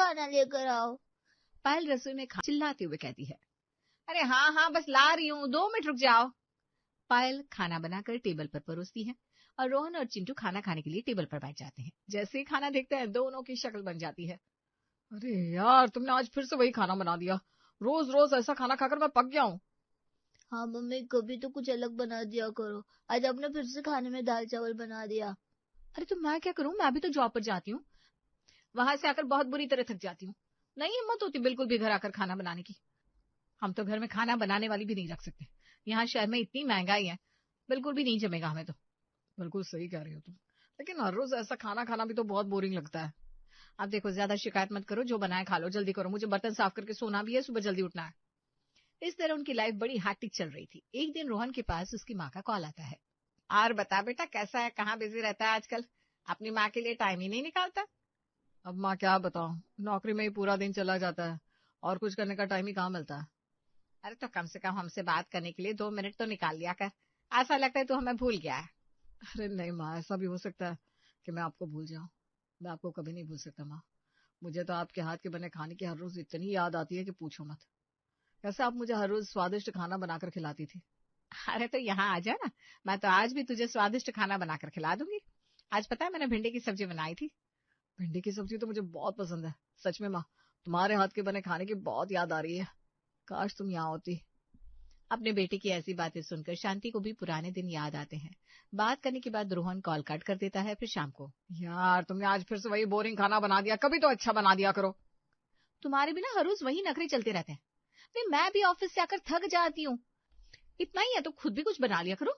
खाना लेकर आओ। पायल रसोई में चिल्लाते हुए कहती है। अरे हाँ हाँ बस ला रही हूँ, 2 मिनट रुक जाओ। पायल खाना बनाकर टेबल पर परोसती है और रोहन और चिंटू खाना खाने के लिए टेबल पर बैठ जाते हैं। जैसे ही खाना देखते हैं दोनों की शक्ल बन जाती है। अरे यार तुमने आज फिर से वही खाना बना दिया, रोज रोज ऐसा खाना खाकर मैं पक गया हूँ। हाँ मम्मी, कभी तो कुछ अलग बना दिया करो। आज आपने फिर से खाने में दाल चावल बना दिया। अरे तो मैं क्या करूँ, मैं भी तो जॉब पर जाती हूँ, वहां से आकर बहुत बुरी तरह थक जाती हूँ, नहीं हिम्मत होती बिल्कुल भी घर आकर खाना बनाने की। हम तो घर में खाना बनाने वाली भी नहीं रख सकते, यहाँ शहर में इतनी महंगाई है, बिल्कुल भी नहीं जमेगा हमें तो। बिल्कुल सही कह रही हो तुम, लेकिन हर रोज ऐसा खाना खाना भी तो बहुत बोरिंग लगता है। अब देखो ज्यादा शिकायत मत करो, जो बनाए खा लो, जल्दी करो, मुझे बर्तन साफ करके सोना भी है, सुबह जल्दी उठना है। इस तरह उनकी लाइफ बड़ी हैक्टिक चल रही थी। एक दिन रोहन के पास उसकी माँ का कॉल आता है। और बता बेटा कैसा है, कहाँ बिजी रहता है आजकल, अपनी माँ के लिए टाइम ही नहीं निकालता। अब माँ क्या बताऊं, नौकरी में ही पूरा दिन चला जाता है और कुछ करने का टाइम ही कहाँ मिलता है। अरे तो कम से कम हमसे बात करने के लिए 2 मिनट तो निकाल लिया कर, ऐसा लगता है तू हमें भूल गया है। अरे नहीं माँ, ऐसा भी हो सकता है कि मैं आपको भूल जाऊं, मैं आपको कभी नहीं भूल सकता माँ। मुझे तो आपके हाथ के बने खाने की हर रोज इतनी याद आती है कि पूछो मत। कैसे आप मुझे हर रोज स्वादिष्ट खाना बनाकर खिलाती थी। अरे तो यहाँ आ जा ना, मैं तो आज भी तुझे स्वादिष्ट खाना बनाकर खिला दूंगी। आज पता है मैंने भिंडी की सब्जी बनाई थी। भिंडी की सब्जी तो मुझे बहुत पसंद है, सच में माँ, तुम्हारे हाथ के बने खाने की बहुत याद आ रही है, काश तुम यहाँ होती। अपने बेटे की ऐसी बातें सुनकर शांति को भी पुराने दिन याद आते हैं। बात करने के बाद रोहन कॉल कट कर देता है। फिर शाम को, यार तुमने आज फिर से वही बोरिंग खाना बना दिया, कभी तो अच्छा बना दिया करो। तुम्हारे बिना हर रोज वही नखरे चलते रहते हैं। नहीं मैं भी ऑफिस से आकर थक जाती हूँ, इतना ही है तो खुद भी कुछ बना लिया करो।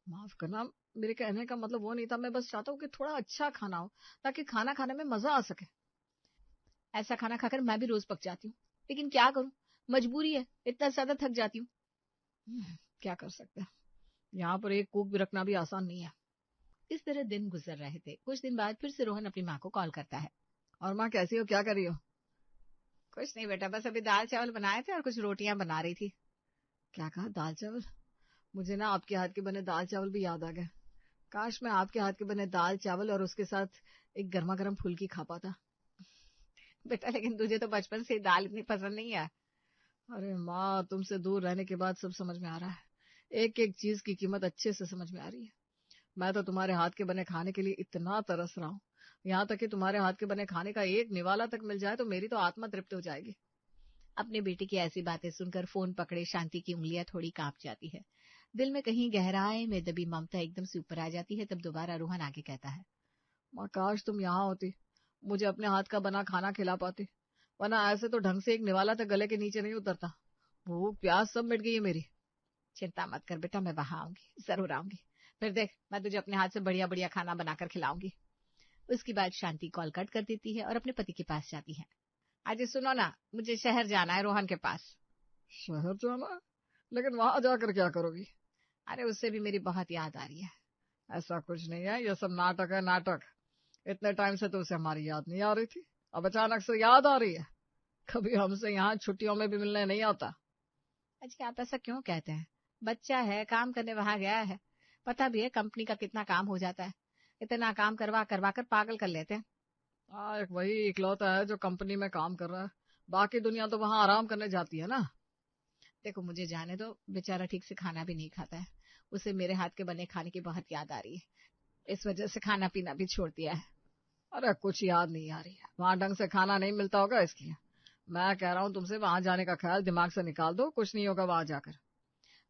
माफ करना, मेरे कहने का मतलब वो नहीं था, मैं बस चाहता हूँ कि थोड़ा अच्छा खाना हो ताकि खाना खाने में मजा आ सके। ऐसा खाना खाकर मैं भी रोज पक जाती हूँ, लेकिन क्या करूँ, मजबूरी है, इतना ज्यादा थक जाती हूँ। क्या कर सकते हैं, यहाँ पर एक कुक भी रखना भी आसान नहीं है। इस तरह दिन गुजर रहे थे। कुछ दिन बाद फिर से रोहन अपनी माँ को कॉल करता है। और माँ कैसी हो, क्या कर रही हो। कुछ नहीं बेटा, बस अभी दाल चावल बनाए थे और कुछ रोटियां बना रही थी। क्या कहा, दाल चावल। मुझे ना आपके हाथ के बने दाल चावल भी याद आ गए। काश मैं आपके हाथ के बने दाल चावल और उसके साथ एक गर्मा गर्म फुल्की खा पाता। बेटा लेकिन तुझे तो बचपन से दाल इतनी पसंद नहीं है। अरे माँ, तुमसे दूर रहने के बाद सब समझ में आ रहा है, एक एक चीज की कीमत अच्छे से समझ में आ रही है। मैं तो तुम्हारे हाथ के बने खाने के लिए इतना तरस रहा हूँ, यहाँ तक कि तुम्हारे हाथ के बने खाने का एक निवाला तक मिल जाए तो मेरी तो आत्मा तृप्त हो जाएगी। अपने बेटे की ऐसी बातें सुनकर फोन पकड़े शांति की उंगलियां थोड़ी कांप जाती है। दिल में कहीं गहराई में दबी ममता एकदम से ऊपर आ जाती है। तब दोबारा रोहन आगे कहता है। माँ काश तुम यहाँ होती, मुझे अपने हाथ का बना खाना खिला पाती, वरना ऐसे तो ढंग से एक निवाला तक गले के नीचे नहीं उतरता। भूख प्यास सब मिट गई है मेरी। चिंता मत कर बेटा, मैं वहां आऊंगी, जरूर आऊंगी, फिर देख मैं तुझे अपने हाथ से बढ़िया बढ़िया खाना बनाकर खिलाऊंगी। उसके बाद शांति कॉल कट कर देती है और अपने पति के पास जाती है। आज सुनो ना, मुझे शहर जाना है रोहन के पास। शहर जाना है? लेकिन वहां जाकर क्या करोगी। अरे उससे भी मेरी बहुत याद आ रही है। ऐसा कुछ नहीं है, ये सब नाटक है, नाटक। इतने टाइम से तो उसे हमारी याद नहीं आ रही थी, अब अचानक से याद आ रही है। कभी हमसे यहाँ छुट्टियों में भी मिलने नहीं आता। अच्छा आप ऐसा क्यों कहते हैं, बच्चा है, काम करने वहां गया है, पता भी है कंपनी का कितना काम हो जाता है, इतना काम करवा करवा कर पागल कर लेते हैं। एक वही इकलौता है जो कंपनी में काम कर रहा है, बाकी दुनिया तो वहां आराम करने जाती है ना। देखो मुझे जाने दो, बेचारा ठीक से खाना भी नहीं खाता है, उसे मेरे हाथ के बने खाने की बहुत याद आ रही है, इस वजह से खाना पीना भी छोड़ दिया है। अरे कुछ याद नहीं आ रही है, वहां ढंग से खाना नहीं मिलता होगा इसलिए। मैं कह रहा हूँ तुमसे वहां जाने का ख्याल दिमाग से निकाल दो, कुछ नहीं होगा वहां जाकर।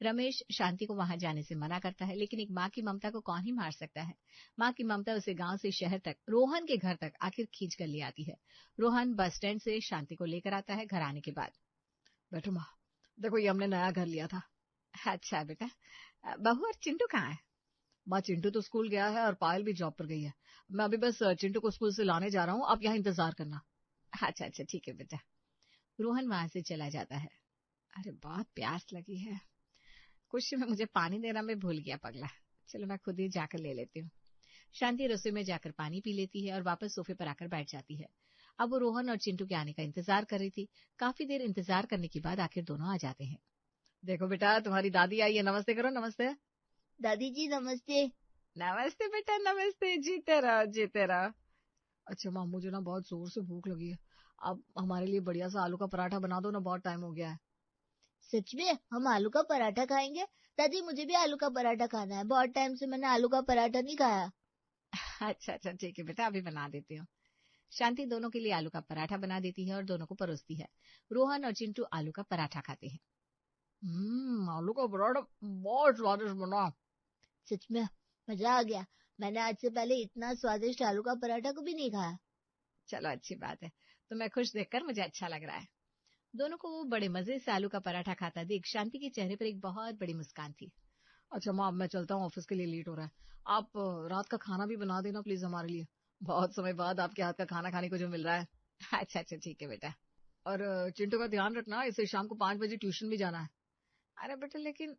रमेश शांति को वहां जाने से मना करता है, लेकिन एक माँ की ममता को कौन ही मार सकता है। माँ की ममता उसे गांव से शहर तक, रोहन के घर तक आखिर खींच कर ले आती है। रोहन बस स्टैंड से शांति को लेकर आता है। घर आने के बाद, बैठो माँ, देखो ये हमने नया घर लिया था। अच्छा बेटा, बहू और चिंटू कहाँ है। माँ चिंटू तो स्कूल गया है और पायल भी जॉब पर गई है, मैं अभी बस चिंटू को स्कूल से लाने जा रहा हूँ, आप यहाँ इंतजार करना। अच्छा अच्छा ठीक है बेटा। रोहन वहां से चला जाता है। अरे बहुत प्यास लगी है, कुछ में मुझे पानी देना मैं भूल गया पगला, चलो मैं खुद ही जाकर ले लेती हूँ। शांति रसोई में जाकर पानी पी लेती है और वापस सोफे पर आकर बैठ जाती है। अब वो रोहन और चिंटू के आने का इंतजार कर रही थी। काफी देर इंतजार करने के बाद आखिर दोनों आ जाते हैं। देखो बेटा तुम्हारी दादी आई है, नमस्ते करो। नमस्ते दादी जी नमस्ते। नमस्ते बेटा, नमस्ते, जीते रहो जीते रहो। अच्छा माँ, मुझे ना बहुत जोर से भूख लगी है। आप हमारे लिए बढ़िया सा आलू का पराठा बना दो ना, बहुत टाइम हो गया है। सच में हम आलू का पराठा खाएंगे? दादी मुझे भी आलू का पराठा खाना है, बहुत टाइम से मैंने आलू का पराठा नहीं खाया। अच्छा अच्छा ठीक है बेटा, अभी बना देती हूँ। शांति दोनों के लिए आलू का पराठा बना देती है और दोनों को परोसती है। रोहन और चिंटू आलू का पराठा खाते हैं। आलू का पराठा बहुत स्वादिष्ट बना। सच में मजा आ गया। मैंने आज से पहले इतना स्वादिष्ट आलू का पराठा कभी नहीं खाया। चलो अच्छी बात है, तुम्हें खुश देखकर मुझे अच्छा लग रहा है। दोनों को वो बड़े मजे से आलू का पराठा खाता देख शांति के चेहरे पर एक बहुत बड़ी मुस्कान थी। अच्छा माँ, अब मैं चलता हूँ, ऑफिस के लिए लेट हो रहा है। आप रात का खाना भी बना देना प्लीज हमारे लिए। बहुत समय बाद आपके हाथ का खाना खाने को जो मिल रहा है। अच्छा अच्छा ठीक है बेटा। और चिंटू का ध्यान रखना, इसे शाम को 5 बजे ट्यूशन भी जाना है। अरे बेटा लेकिन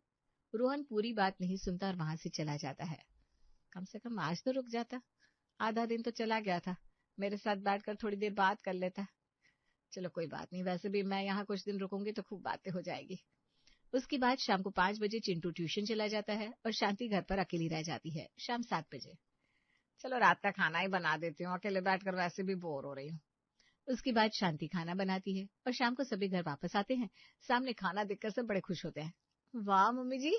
रोहन पूरी बात नहीं सुनता और वहां से चला जाता है। कम से कम आज तो रुक जाता, आधा दिन तो चला गया था, मेरे साथ बैठकर थोड़ी देर बात कर लेता। चलो कोई बात नहीं, वैसे भी मैं यहाँ कुछ दिन रुकूंगी तो खूब बातें हो जाएगी। उसके बाद शाम को 5 बजे चिंटू ट्यूशन चला जाता है और शांति घर पर अकेली रह जाती है। शाम 7 बजे। चलो रात का खाना ही बना देती हूँ, अकेले बैठकर वैसे भी बोर हो रही हूँ। उसके बाद शांति खाना बनाती है और शाम को सभी घर वापस आते हैं। सामने खाना देखकर सब बड़े खुश होते हैं। वाह मम्मी जी,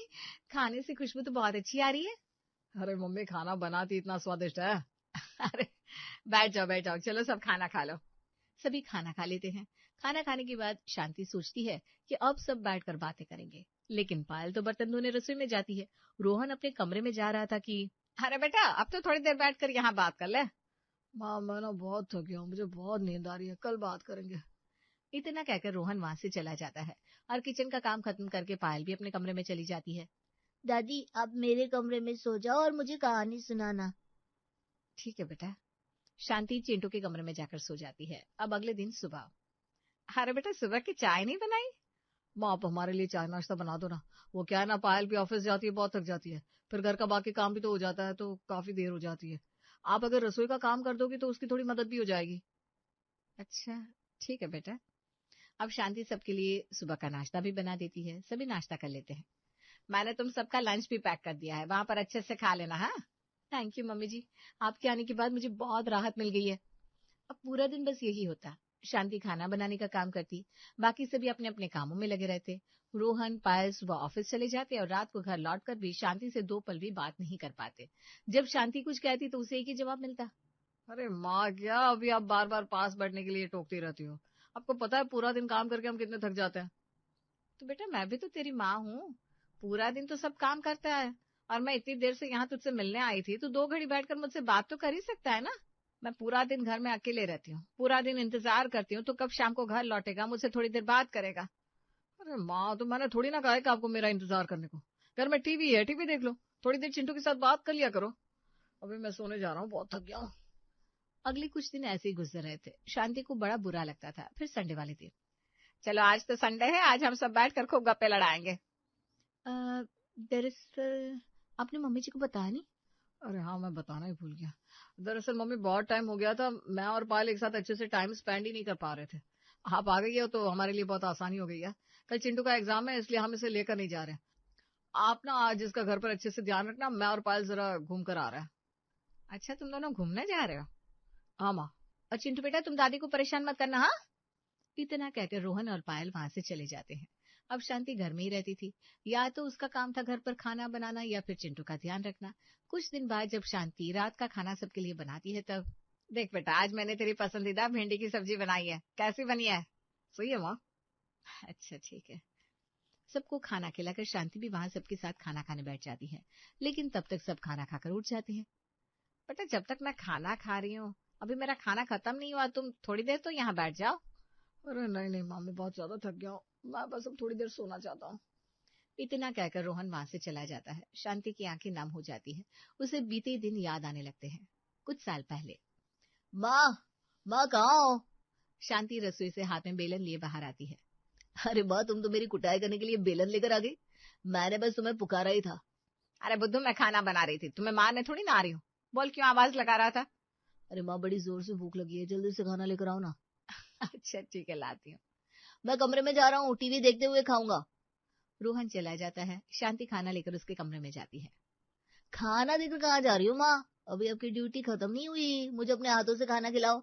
खाने से खुशबू तो बहुत अच्छी आ रही है। अरे मम्मी, खाना बनाती इतना स्वादिष्ट है। अरे बैठ जाओ, चलो सब खाना खा लो। सभी खाना खा लेते हैं। खाना खाने के बाद शांति सोचती है कि अब सब बैठकर बातें करेंगे, लेकिन पायल तो बर्तन धोने रसोई में जाती है। रोहन अपने कमरे में जा रहा था कि अरे बेटा, अब तो थोड़ी देर बैठकर यहाँ बात कर ले। माँ मैं ना बहुत थक गया हूँ, मुझे बहुत नींद आ रही है, कल बात करेंगे। इतना कहकर रोहन वहां से चला जाता है और किचन का काम खत्म करके पायल भी अपने कमरे में चली जाती है। दादी आप मेरे कमरे में सो जाओ और मुझे कहानी सुनाना। ठीक है बेटा। शांति चिंटू के कमरे में जाकर सो जाती है। अब अगले दिन सुबह। अरे बेटा, सुबह की चाय नहीं बनाई? माँ आप हमारे लिए चाय नाश्ता बना दो ना। वो क्या है ना, पायल भी ऑफिस जाती है, बहुत थक जाती है, फिर घर का बाकी काम भी तो हो जाता है, तो काफी देर हो जाती है। आप अगर रसोई का काम कर दोगी तो उसकी थोड़ी मदद भी हो जाएगी। अच्छा ठीक है बेटा। अब शांति सबके लिए सुबह का नाश्ता भी बना देती है। सभी नाश्ता कर लेते हैं। मैंने तुम सबका लंच भी पैक कर दिया है, वहां पर अच्छे से खा लेना। हाँ थैंक यू मम्मी जी, आपके आने के बाद मुझे बहुत राहत मिल गई है। अब पूरा दिन बस यही होता। शांति खाना बनाने का काम करती, बाकी सभी अपने अपने कामों में लगे रहते। रोहन पायल सुबह ऑफिस चले जाते और रात को घर लौटकर भी शांति से 2 पल भी बात नहीं कर पाते। जब शांति कुछ कहती तो उसे एक ही जवाब मिलता। अरे माँ, क्या अभी आप बार बार पास बैठने के लिए टोकती रहती हो? आपको पता है पूरा दिन काम करके हम कितने थक जाते हैं। तो बेटा मैं भी तो तेरी माँ हूँ, पूरा दिन तो सब काम करता है, और मैं इतनी देर से यहाँ तुझसे मिलने आई थी, तो 2 घड़ी बैठकर मुझसे बात तो कर ही सकता है ना। मैं पूरा दिन घर में अकेले रहती हूँ, पूरा दिन इंतजार करती हूँ, तो कब शाम को घर लौटेगा, मुझसे थोड़ी देर बात करेगा। अरे माँ, तो मैंने थोड़ी ना कहा है कि आपको मेरा इंतजार करने को। घर में टीवी है, टीवी देख लो, थोड़ी देर चिंटू के साथ बात कर लिया करो। अभी मैं सोने जा रहा हूँ, बहुत थक गया हूँ। अगले कुछ दिन ऐसे ही गुजर रहे थे। शांति को बड़ा बुरा लगता था। फिर संडे वाले दिन, चलो आज तो संडे है, आज हम सब बैठकर खूब गप्पे लड़ाएंगे। दरअसल आपने मम्मी जी को बताया नहीं? अरे हाँ, मैं बताना ही भूल गया। दरअसल मम्मी, बहुत टाइम हो गया था, मैं और पायल एक साथ अच्छे से टाइम स्पेंड ही नहीं कर पा रहे थे। आप आ गई हो तो हमारे लिए बहुत आसानी हो गई है। कल चिंटू का एग्जाम है, इसलिए हम इसे लेकर नहीं जा रहे। आप ना आज इसका घर पर अच्छे से ध्यान रखना, मैं और पायल जरा घूम कर आ रहा है। अच्छा तुम दोनों घूमने जा रहे हो? हाँ माँ। और चिंटू बेटा, तुम दादी को परेशान मत करना। हाँ, इतना कहकर रोहन और पायल वहां से चले जाते हैं। अब शांति घर में ही रहती थी। या तो उसका काम था घर पर खाना बनाना या फिर चिंटू का ध्यान रखना। कुछ दिन बाद जब शांति रात का खाना सबके लिए बनाती है, तब देख बेटा, आज मैंने तेरी पसंदीदा भिंडी की सब्जी बनाई है, कैसी बनी है? सही है माँ। अच्छा ठीक है। सबको खाना खिलाकर शांति भी वहां सबके साथ खाना खाने बैठ जाती है, लेकिन तब तक सब खाना खाकर उठ जाते हैं। बेटा जब तक मैं खाना खा रही हूँ, अभी मेरा खाना खत्म नहीं हुआ, तुम थोड़ी देर तो यहाँ बैठ जाओ। अरे नहीं नहीं माँ, मैं बहुत ज्यादा थक गया हूँ, मैं बस अब थोड़ी देर सोना चाहता हूँ। इतना कहकर रोहन वहां से चला जाता है। शांति की आंखें नम हो जाती है। उसे बीते दिन याद आने लगते हैं, कुछ साल पहले। माँ, माँ कहाँ हो? शांति रसोई से हाथ में बेलन लिए बाहर आती है। अरे माँ, तुम तो मेरी कुटाई करने के लिए बेलन लेकर आ गई। मैंने बस तुम्हें पुकारा ही था। अरे बुद्धू, मैं खाना बना रही थी, तुम्हें मारने थोड़ी ना आ रही हूँ। बोल क्यों आवाज लगा रहा था? अरे माँ, बड़ी जोर से भूख लगी है, जल्दी से खाना लेकर आओ ना। अच्छा ठीक है, लाती हूँ। मैं कमरे में जा रहा हूँ, टीवी देखते हुए खाऊंगा। रोहन चला जाता है। शांति खाना लेकर उसके कमरे में जाती है। खाना देकर कहाँ जा रही हो माँ? अभी आपकी ड्यूटी खत्म नहीं हुई, मुझे अपने हाथों से खाना खिलाओ।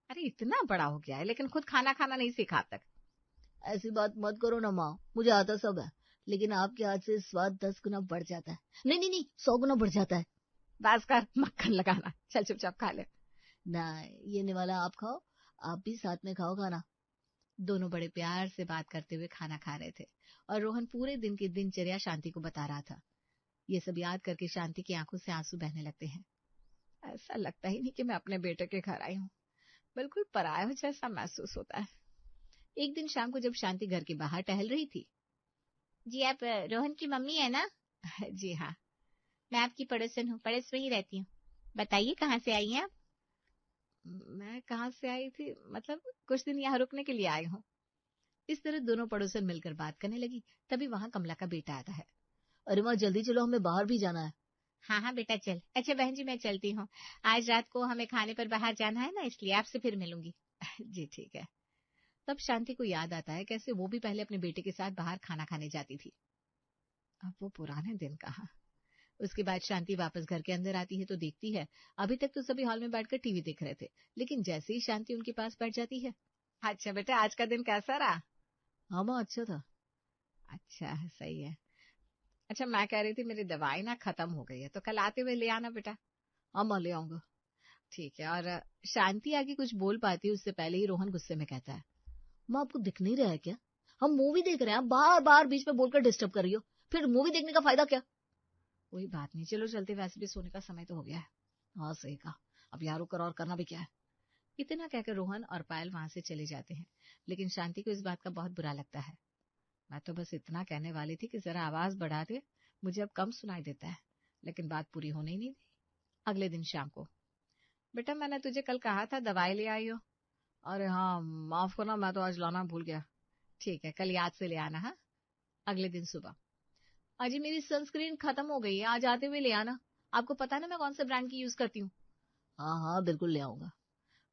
अरे इतना बड़ा हो गया है लेकिन खुद खाना खाना नहीं सीखा अब तक। ऐसी बात मत करो ना माँ, मुझे आता सब है, लेकिन आपके हाथ से स्वाद 10 गुना बढ़ जाता है। नहीं नहीं नहीं, 100 गुना बढ़ जाता है। बस कर मक्खन लगाना, चल चुपचाप खा ले। ना, ये निवाला आप खाओ, आप भी साथ में खाओ खाना। दोनों बड़े प्यार से बात करते हुए खाना खा रहे थे और रोहन पूरे दिन की दिनचर्या शांति को बता रहा था। ये सब याद करके शांति की आंखों से आंसू बहने लगते हैं। ऐसा लगता ही नहीं कि मैं अपने बेटे के घर आई हूँ, बिल्कुल पराया जैसा महसूस होता है। एक दिन शाम को जब शांति घर के बाहर टहल रही थी। जी आप रोहन की मम्मी है ना? जी हाँ, मैं आपकी पड़ोसन हूँ, पड़ोस में ही रहती हूँ। बताइए कहाँ से आई हैं आप? मैं कहाँ से आई थी मतलब कुछ दिन यहाँ रुकने के लिए आई हूँ। इस तरह दोनों पड़ोसन मिलकर बात करने लगी। तभी वहाँ कमला का बेटा आता है। अरे माँ जल्दी चलो, हमें बाहर भी जाना है। हाँ हाँ बेटा चल। अच्छा बहन जी मैं चलती हूँ, आज रात को हमें खाने पर बाहर जाना है ना, इसलिए आपसे फिर मिलूंगी। जी ठीक है। तब शांति को याद आता है कैसे वो भी पहले अपने बेटे के साथ बाहर खाना खाने जाती थी। अब वो पुराने दिन कहाँ। उसके बाद शांति वापस घर के अंदर आती है तो देखती है अभी तक तो सभी हॉल में बैठकर टीवी देख रहे थे, लेकिन जैसे ही शांति उनके पास बैठ जाती है। अच्छा बेटा आज का दिन कैसा रहा? हाँ माँ, अच्छा था। अच्छा सही है। अच्छा मैं कह रही थी मेरी दवाई ना खत्म हो गई है, तो कल आते हुए ले आना बेटा। हाँ माँ, ले आऊंगा। ठीक है। और शांति आगे कुछ बोल पाती उससे पहले ही रोहन गुस्से में कहता है। माँ आपको दिख नहीं रहा है क्या? हम मूवी देख रहे हैं, बार बार बीच में बोलकर डिस्टर्ब कर रही हो, फिर मूवी देखने का फायदा क्या? कोई बात नहीं, चलो चलते, वैसे भी सोने का समय तो हो गया है। हाँ सही कहा, अब यारों कर और करना भी क्या है। इतना कहकर रोहन और पायल वहां से चले जाते हैं, लेकिन शांति को इस बात का बहुत बुरा लगता है। मैं तो बस इतना कहने वाली थी कि जरा आवाज बढ़ा दे, मुझे अब कम सुनाई देता है, लेकिन बात पूरी होने ही नहीं दी। अगले दिन शाम को। बेटा मैंने तुझे कल कहा था दवाई ले आई हो। अरे हाँ, माफ करना, मैं तो आज लाना भूल गया। ठीक है कल याद से ले आना। हाँ। अगले दिन सुबह। अजी मेरी सनस्क्रीन खत्म हो गई है, आज आते हुए ले आना। आपको पता है ना मैं कौन से ब्रांड की यूज करती हूँ। हाँ हाँ बिल्कुल ले आऊंगा।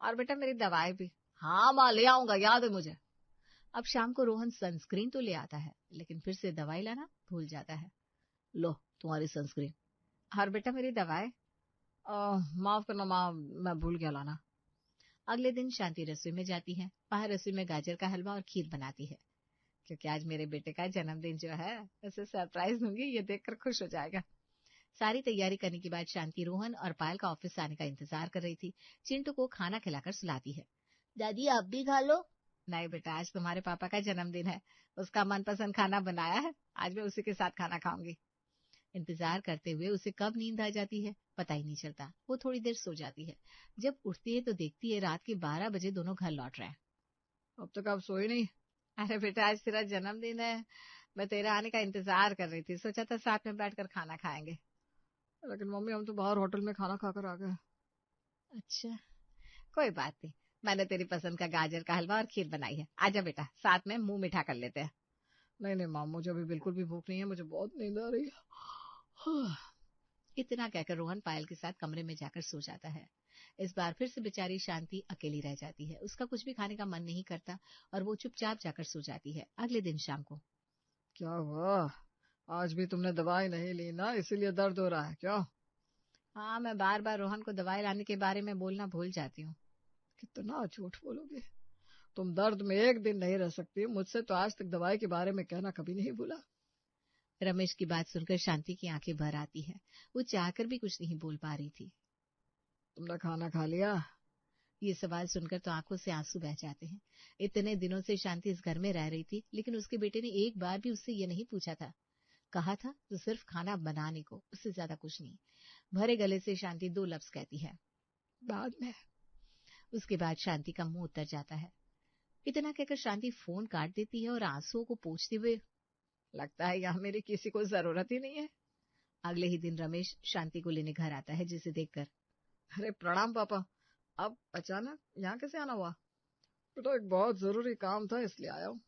और बेटा मेरी दवाई भी। हाँ माँ ले आऊंगा, याद है मुझे। अब शाम को रोहन सनस्क्रीन तो ले आता है, लेकिन फिर से दवाई लाना भूल जाता है। लो तुम्हारी सनस्क्रीन। और बेटा मेरी दवाई। माफ करना माँ, मैं भूल गया लाना। अगले दिन शांति रसोई में जाती है। वहां रसोई में गाजर का हलवा और खीर बनाती है, क्योंकि आज मेरे बेटे का जन्मदिन जो है उसे सरप्राइज दूंगी, ये देखकर खुश हो जाएगा। सारी तैयारी करने के बाद शांति रोहन और पायल का ऑफिस आने का इंतजार कर रही थी। चिंटू को खाना खिलाकर सुलाती है। दादी आप भी खा लो। नहीं बेटा आज तुम्हारे पापा का जन्मदिन है, उसका मनपसंद खाना बनाया है, आज मैं उसी के साथ खाना खाऊंगी। इंतजार करते हुए उसे कब नींद आ जाती है पता ही नहीं चलता। वो थोड़ी देर सो जाती है। जब उठती है तो देखती है रात के 12 बजे दोनों घर लौट रहे हैं। अब तक आप सोए नहीं? अरे बेटा आज तेरा जन्मदिन है, मैं तेरे आने का इंतजार कर रही थी, सोचा था साथ में बैठकर खाना खाएंगे। लेकिन मम्मी हम तो बाहर होटल में खाना खाकर आ गए। अच्छा कोई बात नहीं, मैंने तेरी पसंद का गाजर का हलवा और खीर बनाई है, आजा बेटा साथ में मुंह मीठा कर लेते हैं। नहीं नहीं माँ, मुझे अभी बिल्कुल भी भूख नहीं है, मुझे बहुत नींद आ रही है। इतना कहकर रोहन पायल के साथ कमरे में जाकर सो जाता है। इस बार फिर से बेचारी शांति अकेली रह जाती है। उसका कुछ भी खाने का मन नहीं करता और वो चुपचाप जाकर सो जाती है। अगले दिन शाम को। क्या हुआ, आज भी तुमने दवाई नहीं ली ना, इसीलिए दर्द हो रहा है क्या? हाँ मैं बार बार रोहन को दवाई लाने के बारे में बोलना भूल जाती हूँ। कितना झूठ बोलोगे, तुम दर्द में एक दिन नहीं रह सकती, मुझसे तो आज तक दवाई के बारे में कहना कभी नहीं भूला। रमेश की बात सुनकर शांति की आंखें भर आती है। वो चाहकर भी कुछ नहीं बोल पा रही थी। तुमने खाना खा लिया? ये सवाल सुनकर तो आंखों से आंसू बह जाते हैं। इतने दिनों से शांति इस घर में रह रही थी, लेकिन उसके बेटे ने एक बार भी उससे ये नहीं पूछा था। कहा था तो सिर्फ खाना बनाने को, उससे ज्यादा कुछ नहीं। भरे गले से शांति 2 लफ्ज कहती है, बाद में। उसके बाद शांति का मुंह उतर जाता है। इतना कहकर शांति फोन काट देती है और आंसुओं को पोंछते हुए, लगता है यहाँ मेरी किसी को जरूरत ही नहीं है। अगले ही दिन रमेश शांति को लेने घर आता है, जिसे देखकर, अरे प्रणाम पापा, अब अचानक यहाँ कैसे आना हुआ? बेटा एक बहुत जरूरी काम था इसलिए आया हूँ।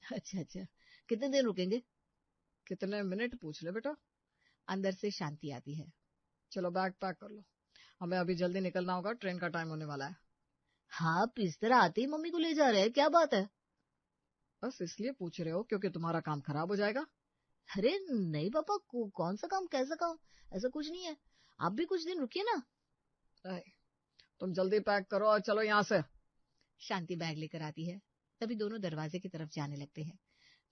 अच्छा अच्छा, कितने दिन रुकेंगे? कितने मिनट पूछ ले बेटा। अंदर से शांति आती है। चलो बैग पैक कर लो, हमें अभी जल्दी निकलना होगा, ट्रेन का टाइम होने वाला है। हाँ आप इस तरह आते ही मम्मी को ले जा रहे हैं, क्या बात है? बस इसलिए पूछ रहे हो क्योंकि तुम्हारा काम खराब हो जाएगा। अरे नहीं पापा, कौन सा काम, कैसा काम? ऐसा कुछ नहीं है। आप भी कुछ दिन रुकिए ना। नहीं, तुम जल्दी पैक करो और चलो यहाँ से। शांति बैग लेकर आती है। तभी दोनों दरवाजे की तरफ जाने लगते हैं,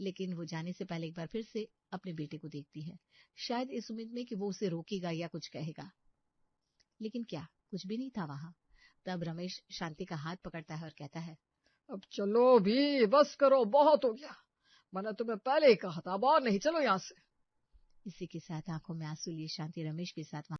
लेकिन वो जाने से पहले एक बार फिर से अपने बेटे को देखती है, शायद इस उम्मीद में कि वो उसे रोकेगा या कुछ कहेगा। लेकिन क्या, कुछ भी नहीं था वहां। तब रमेश शांति का हाथ पकड़ता है और कहता है, अब चलो भी, बस करो, बहुत हो गया। मैंने तुम्हें पहले ही कहा था, अब और नहीं, चलो यहाँ से। इसी के साथ आंखों में आंसू लिए शांति रमेश के साथ